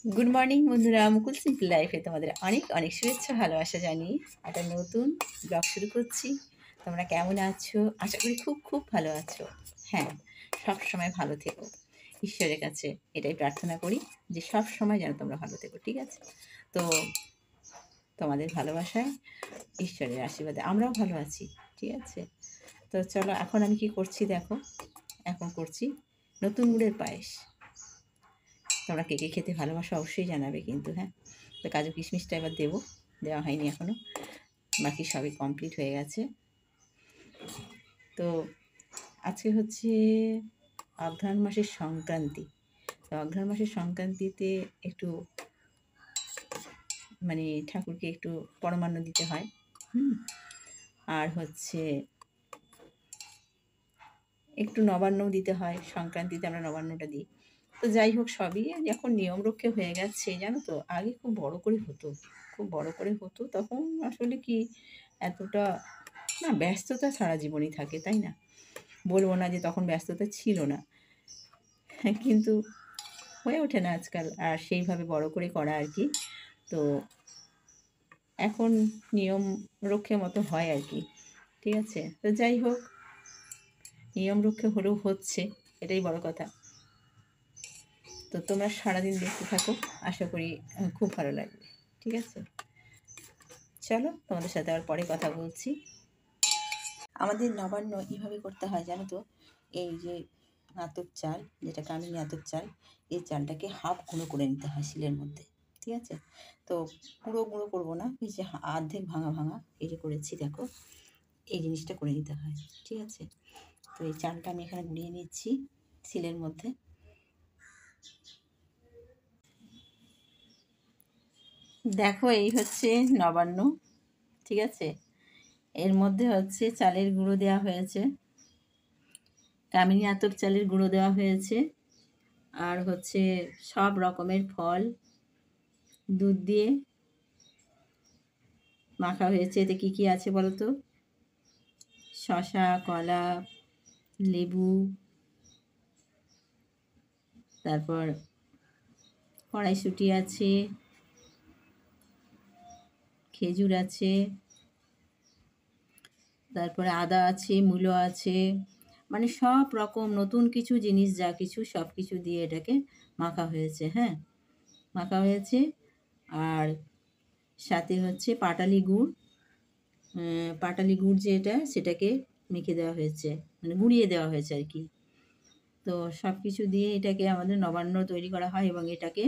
Good morning বন্ধুরা, মুকুল simple লাইফে তোমাদের অনেক অনেক শুভেচ্ছা ভালোবাসা জানিয়ে একটা নতুন ব্লগ শুরু করছি। তোমরা কেমন আছো? আশা করি খুব খুব ভালো আছো। হ্যাঁ, সব সময় ভালো থেকো। ঈশ্বরের কাছে এটাই প্রার্থনা করি যে সব সময় যেন তোমরা ভালো থেকো, ঠিক আছে? তো তোমাদের ভালোবাসায়, ঈশ্বরের আশীর্বাদে আমরাও ভালো আছি, ঠিক আছে? তো চলো, এখন আমি কি করছি দেখো। এখন করছি নতুন গুড়ের পায়েস। তোমরা কে কে খেতে ভালোবাসো অবশ্যই জানাবে কিন্তু, হ্যাঁ। তো কাজু কিশমিশটা এবার দেবো, দেওয়া হয়নি এখনও, বাকি সবই কমপ্লিট হয়ে গেছে। তো আজকে হচ্ছে অঘ্রাণ মাসের সংক্রান্তি। তো অঘ্রাণ মাসের সংক্রান্তিতে একটু মানে ঠাকুরকে একটু পরমান্ন দিতে হয়। আর হচ্ছে একটু নবান্নও দিতে হয়। সংক্রান্তিতে আমরা নবান্নটা দিই। তো যাই হোক, সবই এখন নিয়ম রক্ষে হয়ে গেছে, জানো তো। আগে খুব বড় করে হতো, খুব বড় করে হতো। তখন আসলে কি এতটা না, ব্যস্ততা সারা জীবনই থাকে, তাই না? বলবো না যে তখন ব্যস্ততা ছিল না, কিন্তু হয়ে ওঠে না আজকাল আর সেইভাবে বড় করে করা আর কি। তো এখন নিয়ম রক্ষে মতো হয় আর কি, ঠিক আছে? তো যাই হোক, নিয়ম রক্ষে হলেও হচ্ছে, এটাই বড় কথা। তো তোমরা সারাদিন দেখতে থাকো, আশা করি খুব ভালো লাগবে, ঠিক আছে? চলো, তোমাদের সাথে আবার পরে কথা বলছি। আমাদের নবান্ন এইভাবে করতে হয়, জানো তো। এই যে আতপ চাল, যেটা কামিনী আতপ চাল, এই চালটাকে হাফ গুঁড়ো করে নিতে হয় শিলের মধ্যে, ঠিক আছে? তো পুরো গুঁড়ো করবো না, এই যে অর্ধেক ভাঙা ভাঙা এই যে করেছি দেখো, এই জিনিসটা করে নিতে হয়, ঠিক আছে? তো এই চালটা আমি এখানে গুঁড়িয়ে নিচ্ছি শিলের মধ্যে। দেখো, এই হচ্ছে নবান্ন, ঠিক আছে? এর মধ্যে হচ্ছে চালের গুঁড়ো দেওয়া হয়েছে, কামিনী আতপ চালের গুঁড়ো দেওয়া হয়েছে, আর হচ্ছে সব রকমের ফল দুধ দিয়ে মাখা হয়েছে। এতে কী কী আছে বলো তো? শসা, কলা, লেবু, তারপর কড়াইশুঁটি আছে, খেজুর আছে, তারপরে আদা আছে, মূলো আছে, মানে সব রকম নতুন কিছু জিনিস, যা কিছু সব কিছু দিয়ে এটাকে মাখা হয়েছে, হ্যাঁ, মাখা হয়েছে। আর সাথে হচ্ছে পাটালি গুড়, পাটালি গুড় যেটা, সেটাকে মেখে দেওয়া হয়েছে, মানে গুঁড়িয়ে দেওয়া হয়েছে আর কি। তো সব কিছু দিয়ে এটাকে আমাদের নবান্ন তৈরি করা হয় এবং এটাকে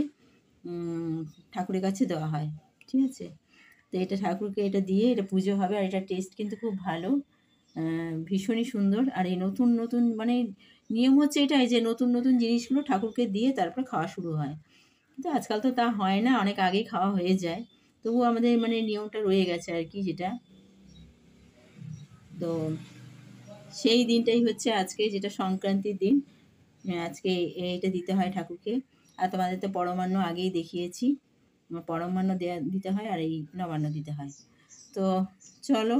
ঠাকুরের কাছে দেওয়া হয়, ঠিক আছে? তো এটা ঠাকুরকে এটা দিয়ে এটা পুজো হবে, আর এটার টেস্ট কিন্তু খুব ভালো, ভীষণই সুন্দর। আর এই নতুন নতুন মানে নিয়ম হচ্ছে এটাই যে নতুন নতুন জিনিসগুলো ঠাকুরকে দিয়ে তারপর খাওয়া শুরু হয়। কিন্তু আজকাল তো তা হয় না, অনেক আগেই খাওয়া হয়ে যায়। তবুও আমাদের মানে নিয়মটা রয়ে গেছে আর কি, যেটা। তো সেই দিনটাই হচ্ছে আজকে, যেটা সংক্রান্তির দিন। আজকে এইটা দিতে হয় ঠাকুরকে। আর তোমাদের তো পরমান্ন আগেই দেখিয়েছি, পরমান্ন দেয়া দিতে হয় আর এই নবান্ন দিতে হয়। তো চলো,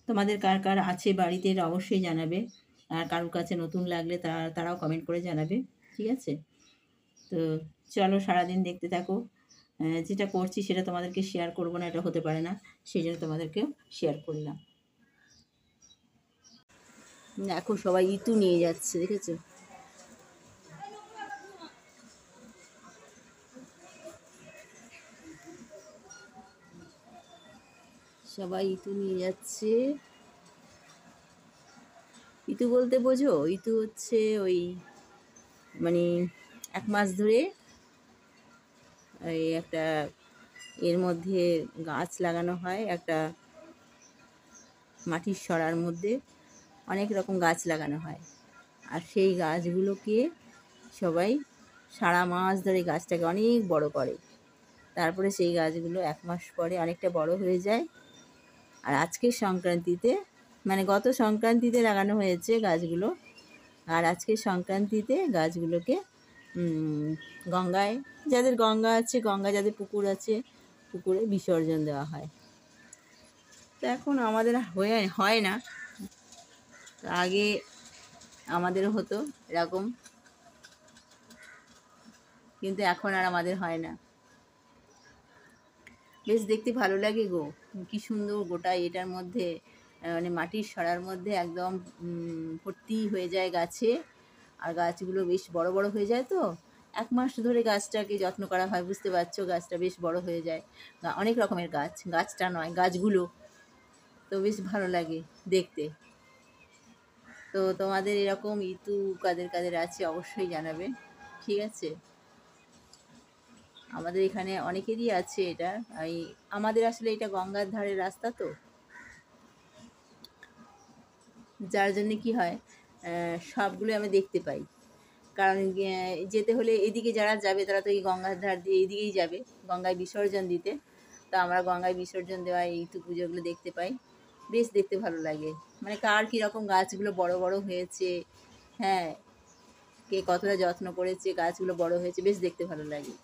তোমাদের কার কার আছে বাড়িতে এটা অবশ্যই জানাবে। আর কারোর কাছে নতুন লাগলে তারাও কমেন্ট করে জানাবে, ঠিক আছে? তো চলো, সারাদিন দেখতে থাকো। যেটা করছি সেটা তোমাদেরকে শেয়ার করবো না, এটা হতে পারে না, সেই জন্য তোমাদেরকেও শেয়ার করলাম। এখন সবাই ইতু নিয়ে যাচ্ছে, দেখেছো? সবাই ইতু নিয়ে যাচ্ছে। ইতু বলতে বোঝো? ইতু হচ্ছে ওই মানে 1 মাস ধরে এই একটা এর মধ্যে গাছ লাগানো হয়, একটা মাটির সরার মধ্যে অনেক রকম গাছ লাগানো হয়। আর সেই গাছগুলোকে সবাই সারা মাস ধরে গাছটাকে অনেক বড় করে। তারপরে সেই গাছগুলো 1 মাস পরে অনেকটা বড় হয়ে যায়। আর আজকের সংক্রান্তিতে, মানে গত সংক্রান্তিতে লাগানো হয়েছে গাছগুলো, আর আজকের সংক্রান্তিতে গাছগুলোকে গঙ্গায়, যাদের গঙ্গা আছে গঙ্গা, যাদের পুকুর আছে পুকুরে বিসর্জন দেওয়া হয়। তো এখন আমাদের হয় না, আগে আমাদেরও হতো এরকম। কিন্তু এখন আর আমাদের হয় না। বেশ দেখতে ভালো লাগে গো। কি সুন্দর গোটা এটার মধ্যে মানে মাটির সরার মধ্যে একদম ভর্তি হয়ে যায় গাছে। আর গাছগুলো বেশ বড় বড় হয়ে যায় তো। ১ মাস ধরে গাছটাকে যত্ন করা হয়, বুঝতে পারছো? গাছটা বেশ বড় হয়ে যায়। অনেক রকমের গাছ, গাছটা নয় গাছগুলো। তো বেশ ভালো লাগে দেখতে। তো তোমাদের এরকম ঋতু কাদের কাদের আছে অবশ্যই জানাবে, ঠিক আছে? আমাদের এখানে অনেকেরই আছে এটা। এই আমাদের আসলে এটা গঙ্গার ধারের রাস্তা তো, যার জন্যে কি হয় সবগুলো আমি দেখতে পাই। কারণ যেতে হলে এদিকে যারা যাবে তারা তো এই গঙ্গার ধার দিয়ে এইদিকেই যাবে গঙ্গায় বিসর্জন দিতে। তো আমরা গঙ্গায় বিসর্জন দেওয়া এই পুজোগুলো দেখতে পাই। বেশ দেখতে ভালো লাগে। মানে কার কীরকম গাছগুলো বড় বড় হয়েছে, হ্যাঁ, কে কতটা যত্ন করেছে গাছগুলো বড় হয়েছে, বেশ দেখতে ভালো লাগে।